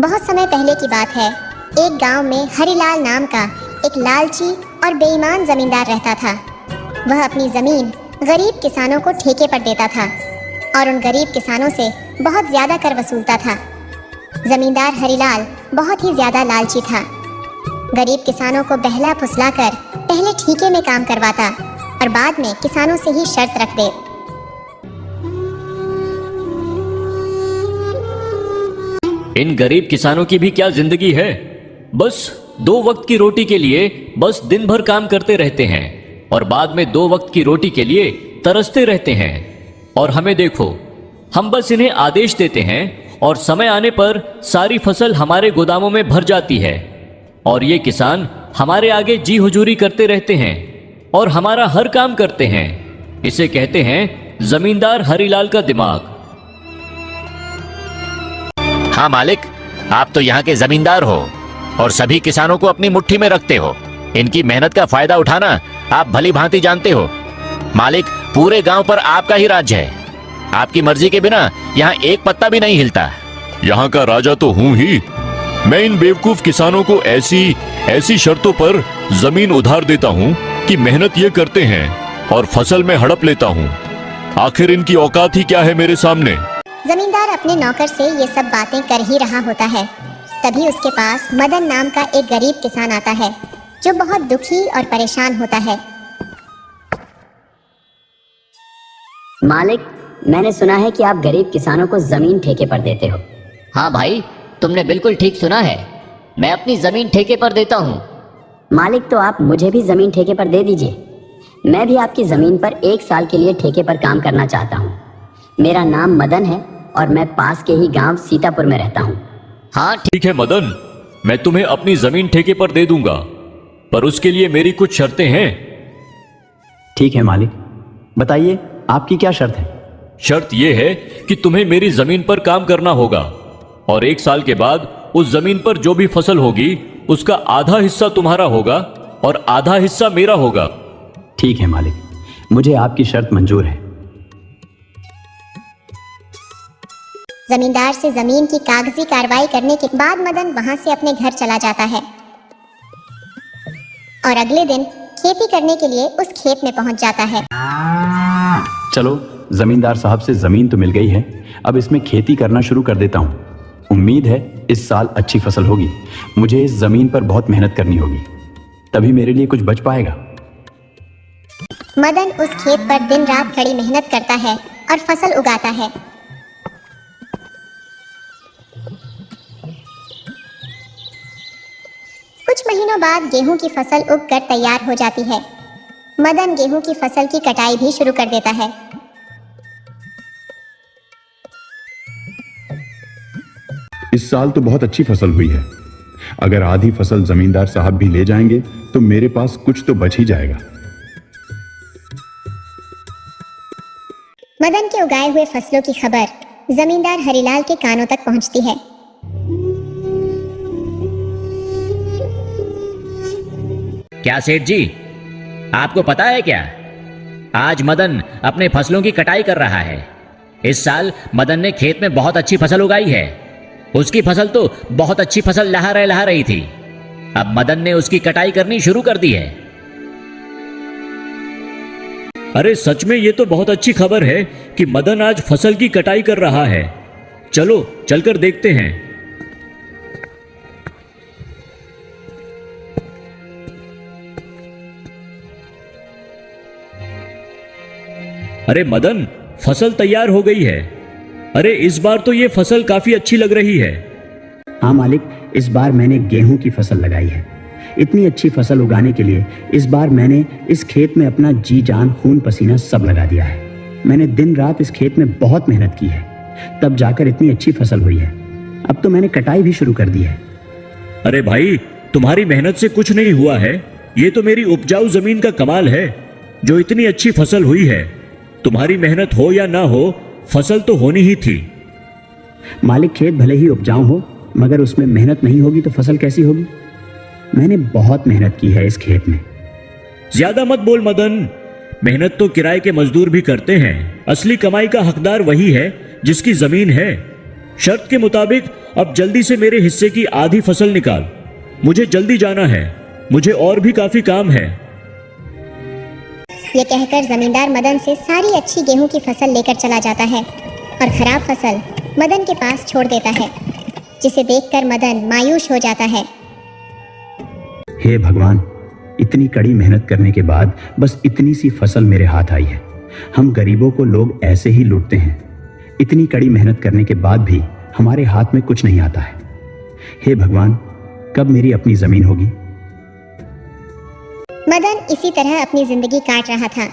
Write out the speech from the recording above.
बहुत समय पहले की बात है। एक गांव में हरिलाल नाम का एक लालची और बेईमान जमींदार रहता था। वह अपनी जमीन गरीब किसानों को ठेके पर देता था और उन गरीब किसानों से बहुत ज्यादा कर वसूलता था। जमींदार हरिलाल बहुत ही ज्यादा लालची था। गरीब किसानों को बहला फुसलाकर पहले ठेके में काम करवाता और बाद में किसानों से ही शर्त रख दे। इन गरीब किसानों की भी क्या जिंदगी है। बस 2 वक्त की रोटी के लिए बस दिन भर काम करते रहते हैं और बाद में 2 वक्त की रोटी के लिए तरसते रहते हैं। और हमें देखो, हम बस इन्हें आदेश देते हैं और समय आने पर सारी फसल हमारे गोदामों में भर जाती है और ये किसान हमारे आगे जी हुजूरी करते रहते हैं और हमारा हर काम करते हैं। इसे कहते हैं जमींदार हरिलाल का दिमाग। हाँ मालिक, आप तो यहाँ के जमींदार हो और सभी किसानों को अपनी मुट्ठी में रखते हो। इनकी मेहनत का फायदा उठाना आप भली भांति जानते हो। मालिक, पूरे गांव पर आपका ही राज्य है। आपकी मर्जी के बिना यहाँ एक पत्ता भी नहीं हिलता। यहाँ का राजा तो हूँ ही। मैं इन बेवकूफ किसानों को ऐसी शर्तों पर जमीन उधार देता हूँ कि मेहनत ये करते हैं और फसल में हड़प लेता हूँ। आखिर इनकी औकात ही क्या है मेरे सामने। जमींदार अपने नौकर से ये सब बातें कर ही रहा होता है, तभी उसके पास मदन नाम का एक गरीब किसान आता है जो बहुत दुखी और परेशान होता है। मालिक, मैंने सुना है कि आप गरीब किसानों को जमीन ठेके पर देते हो। हाँ भाई, तुमने बिल्कुल ठीक सुना है। मैं अपनी जमीन ठेके पर देता हूँ। मालिक, तो आप मुझे भी जमीन ठेके पर दे दीजिए। मैं भी आपकी जमीन पर 1 साल के लिए ठेके पर काम करना चाहता हूँ। मेरा नाम मदन है और मैं पास के ही गांव सीतापुर में रहता हूँ। हाँ ठीक है मदन, मैं तुम्हें अपनी जमीन ठेके पर दे दूंगा, पर उसके लिए मेरी कुछ शर्तें हैं। ठीक है मालिक, बताइए आपकी क्या शर्त है। शर्त यह है कि तुम्हें मेरी जमीन पर काम करना होगा और 1 साल के बाद उस जमीन पर जो भी फसल होगी उसका आधा हिस्सा तुम्हारा होगा और आधा हिस्सा मेरा होगा। ठीक है मालिक, मुझे आपकी शर्त मंजूर है। जमींदार से जमीन की कागजी कार्रवाई करने के बाद मदन वहां से अपने घर चला जाता है और अगले दिन खेती करने के लिए उस खेत में पहुंच जाता है। चलो, जमींदार साहब से जमीन तो मिल गई है, अब इसमें खेती करना शुरू कर देता हूँ। उम्मीद है इस साल अच्छी फसल होगी। मुझे इस जमीन पर बहुत मेहनत करनी होगी, तभी मेरे लिए कुछ बच पाएगा। मदन उस खेत पर दिन रात कड़ी मेहनत करता है और फसल उगाता है। कुछ महीनों बाद गेहूं की फसल उगकर तैयार हो जाती है। मदन गेहूं की फसल की कटाई भी शुरू कर देता है। इस साल तो बहुत अच्छी फसल हुई है। अगर आधी फसल जमींदार साहब भी ले जाएंगे तो मेरे पास कुछ तो बच ही जाएगा। मदन के उगाए हुए फसलों की खबर जमींदार हरिलाल के कानों तक पहुंचती है। क्या सेठ जी, आपको पता है क्या, आज मदन अपने फसलों की कटाई कर रहा है। इस साल मदन ने खेत में बहुत अच्छी फसल उगाई है। उसकी फसल तो बहुत अच्छी फसल लहा रही थी। अब मदन ने उसकी कटाई करनी शुरू कर दी है। अरे सच में ये तो बहुत अच्छी खबर है कि मदन आज फसल की कटाई कर रहा है। चलो चलकर देखते हैं। अरे मदन, फसल तैयार हो गई है। अरे इस बार तो ये फसल काफी अच्छी लग रही है। हाँ मालिक, इस बार मैंने गेहूं की फसल लगाई है। इतनी अच्छी फसल उगाने के लिए इस बार मैंने इस खेत में अपना जी जान खून पसीना सब लगा दिया है। मैंने दिन रात इस खेत में बहुत मेहनत की है, तब जाकर इतनी अच्छी फसल हुई है। अब तो मैंने कटाई भी शुरू कर दी है। अरे भाई, तुम्हारी मेहनत से कुछ नहीं हुआ है। ये तो मेरी उपजाऊ जमीन का कमाल है जो इतनी अच्छी फसल हुई है। तुम्हारी मेहनत हो या ना हो, फसल तो होनी ही थी। मालिक, खेत भले ही उपजाऊ हो मगर उसमें मेहनत नहीं होगी तो फसल कैसी होगी। मैंने बहुत मेहनत की है इस खेत में। ज्यादा मत बोल मदन, मेहनत तो किराए के मजदूर भी करते हैं। असली कमाई का हकदार वही है जिसकी जमीन है। शर्त के मुताबिक अब जल्दी से मेरे हिस्से की आधी फसल निकाल। मुझे जल्दी जाना है, मुझे और भी काफी काम है। ये कहकर जमींदार मदन से सारी अच्छी गेहूं की फसल लेकर चला जाता है और खराब फसल मदन के पास छोड़ देता है, जिसे देखकर मदन मायूस हो जाता है। हे भगवान, इतनी कड़ी मेहनत करने के बाद बस इतनी सी फसल मेरे हाथ आई है। हम गरीबों को लोग ऐसे ही लूटते हैं। इतनी कड़ी मेहनत करने के बाद भी हमारे हाथ में कुछ नहीं आता है। हे भगवान, कब मेरी अपनी जमीन होगी? मदन इसी तरह अपनी जिंदगी काट रहा था